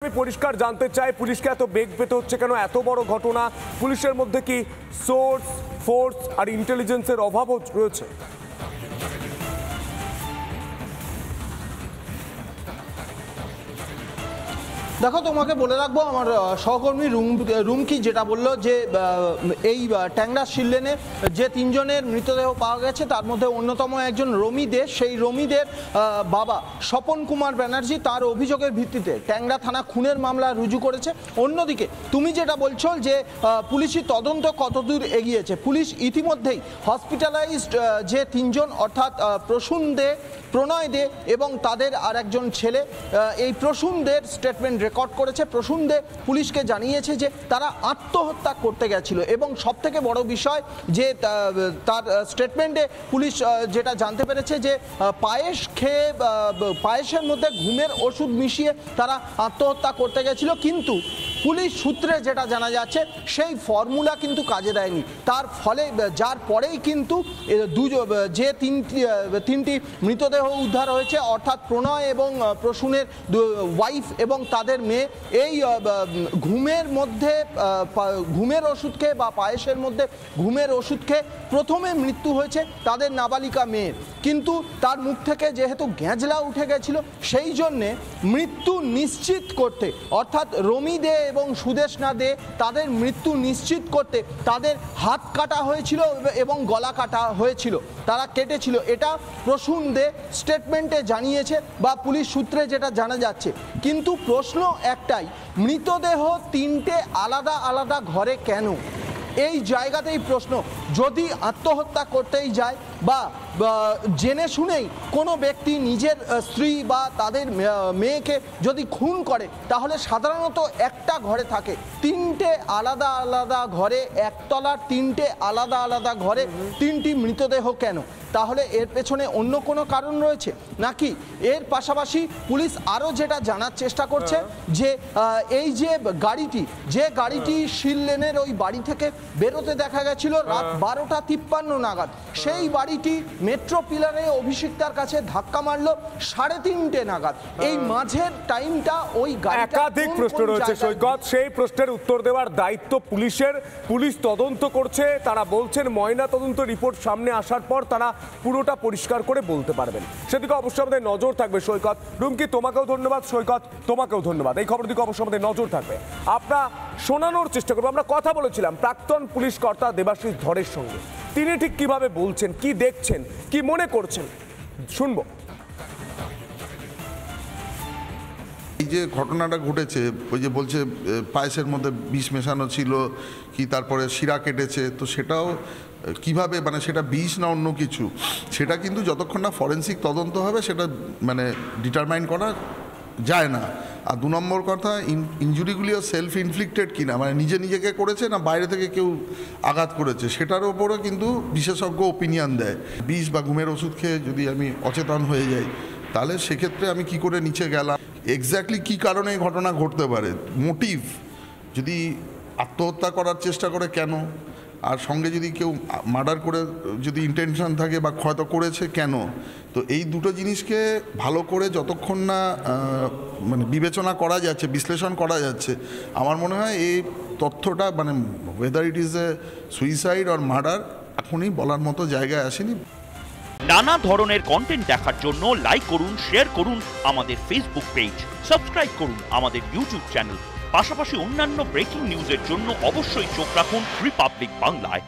আমি পরিষ্কার জানতে চাই পুলিশকে এত বেগ পেতে হচ্ছে কেন? এত বড় ঘটনা, পুলিশের মধ্যে কি সোর্স, ফোর্স আর ইন্টেলিজেন্সের অভাব রয়েছে? দেখো, তোমাকে বলে রাখবো, আমার সহকর্মী রুমকি যেটা বললো যে এই ট্যাংরা শিললেনে যে তিনজনের মৃতদেহ পাওয়া গেছে তার মধ্যে অন্যতম একজন রমি দে। সেই রমি দের বাবা স্বপন কুমার ব্যানার্জি তার অভিযোগের ভিত্তিতে ট্যাংরা থানা খুনের মামলা রুজু করেছে। অন্যদিকে তুমি যেটা বলছো যে পুলিশি তদন্ত কতদূর এগিয়েছে, পুলিশ ইতিমধ্যেই হসপিটালাইজড যে তিনজন অর্থাৎ প্রসূন দে, প্রণয় দে এবং তাদের আর একজন ছেলে, এই প্রসূন দের স্টেটমেন্ট রেকর্ড করেছে। প্রসূন দে পুলিশকে জানিয়েছে যে তারা আত্মহত্যা করতে গেছিল এবং সবথেকে বড় বিষয় যে তার স্টেটমেন্টে পুলিশ যেটা জানতে পেরেছে যে পায়েস খেয়ে পায়েসের মধ্যে ঘুমের ওষুধ মিশিয়ে তারা আত্মহত্যা করতে গেছিল, কিন্তু পুলিশ সূত্রে যেটা জানা যাচ্ছে সেই ফর্মুলা কিন্তু কাজে দেয়নি। তার ফলে যার পরেই কিন্তু যে তিনটি মৃতদেহ উদ্ধার হয়েছে অর্থাৎ প্রণয় এবং প্রসূনের ওয়াইফ এবং তাদের মেয়ে, এই ঘুমের মধ্যে ঘুমের ওষুধ খেয়ে বা পায়েসের মধ্যে ঘুমের ওষুধ খেয়ে প্রথমে মৃত্যু হয়েছে তাদের নাবালিকা মেয়ের, কিন্তু তার মুখ থেকে যেহেতু গ্যাঁজলা উঠে গেছিল সেই জন্যে মৃত্যু নিশ্চিত করতে অর্থাৎ রমি দে এবং সুদেশনা দে তাদের মৃত্যু নিশ্চিত করতে তাদের হাত কাটা হয়েছিল এবং গলা কাটা হয়েছিল, তারা কেটেছিল। এটা প্রসূন দে স্টেটমেন্টে জানিয়েছে বা পুলিশ সূত্রে যেটা জানা যাচ্ছে। কিন্তু প্রশ্ন একটাই, মৃতদেহ তিনটে আলাদা আলাদা ঘরে কেন? এই জায়গাতেই প্রশ্ন। যদি আত্মহত্যা করতেই যায় বা জেনে শুনেই কোনো ব্যক্তি নিজের স্ত্রী বা তাদের মেয়েকে যদি খুন করে তাহলে সাধারণত একটা ঘরে থাকে, তিনটে আলাদা আলাদা ঘরে, একতলার তিনটে আলাদা আলাদা ঘরে তিনটি মৃতদেহ কেন? তাহলে এর পেছনে অন্য কোনো কারণ রয়েছে নাকি? এর পাশাপাশি পুলিশ আরও যেটা জানার চেষ্টা করছে যে এই যে গাড়িটি শিললেনের ওই বাড়ি থেকে বেরোতে দেখা গেছিল রাত 12:53 নাগাদ, সেই বাড়িটি মেট্রো পিলারে অভিষিক্তার কাছে ধাক্কা মারলো 3:30 নাগাদ। এই মাঝের টাইমটা ওই একাধিক প্রশ্ন রয়েছে সৈকত, সেই প্রশ্নের উত্তর দেওয়ার দায়িত্ব পুলিশের। পুলিশ তদন্ত করছে, তারা বলছেন ময়না তদন্ত রিপোর্ট সামনে আসার পর তারা পুরোটা পরিষ্কার করে বলতে পারবেন। সেদিকে অবশ্যই আমাদের নজর থাকবে সৈকত। রুমকি, তোমাকেও ধন্যবাদ। সৈকত, তোমাকেও ধন্যবাদ। এই খবরের দিকে অবশ্যই আমাদের নজর থাকবে, আমরা শোনানোর চেষ্টা করবো। আমরা কথা বলেছিলাম প্রাক্তন পুলিশ কর্তা দেবাশিস ধরের সঙ্গে, তিনি ঠিক কিভাবে বলছেন, কি দেখছেন, কি মনে করছেন, শুনবো। এই যে ঘটনাটা ঘটেছে, ওই যে বলছে পায়েসের মধ্যে বিষ মেশানো ছিল কি, তারপরে শিরা কেটেছে, তো সেটাও কিভাবে, মানে সেটা বিষ না অন্য কিছু, সেটা কিন্তু যতক্ষণ না ফরেন্সিক তদন্ত হবে সেটা মানে ডিটারমাইন করা যায় না। আর 2 নম্বর কথা, ইনজুরিগুলিও সেলফ ইনফ্লিক্টেড কিনা, মানে নিজেকে করেছে না বাইরে থেকে কেউ আঘাত করেছে, সেটার ওপরও কিন্তু বিশেষজ্ঞ ওপিনিয়ন দেয়। বিষ বা ঘুমের ওষুধ খেয়ে যদি আমি অচেতন হয়ে যাই তাহলে সেক্ষেত্রে আমি কি করে নিচে গেলাম, এক্স্যাক্টলি কী কারণে এই ঘটনা ঘটতে পারে, মোটিভ, যদি আত্মহত্যা করার চেষ্টা করে কেন, আর সঙ্গে যদি কেউ মার্ডার করে যদি ইন্টেনশন থাকে বা হয়তো করেছে কেন, তো এই দুটো জিনিসকে ভালো করে যতক্ষণ না মানে বিবেচনা করা যাচ্ছে, বিশ্লেষণ করা যাচ্ছে, আমার মনে হয় এই তথ্যটা মানে weather it is a suicide or murder এখনই বলার মতো জায়গায় আসেনি। নানা ধরনের কন্টেন্ট দেখার জন্য লাইক করুন, শেয়ার করুন আমাদের ফেসবুক পেজ, সাবস্ক্রাইব করুন আমাদের ইউটিউব চ্যানেল, পাশাপাশি অন্যান্য ব্রেকিং নিউজের জন্য অবশ্যই চোখ রাখুন রিপাবলিক বাংলায়।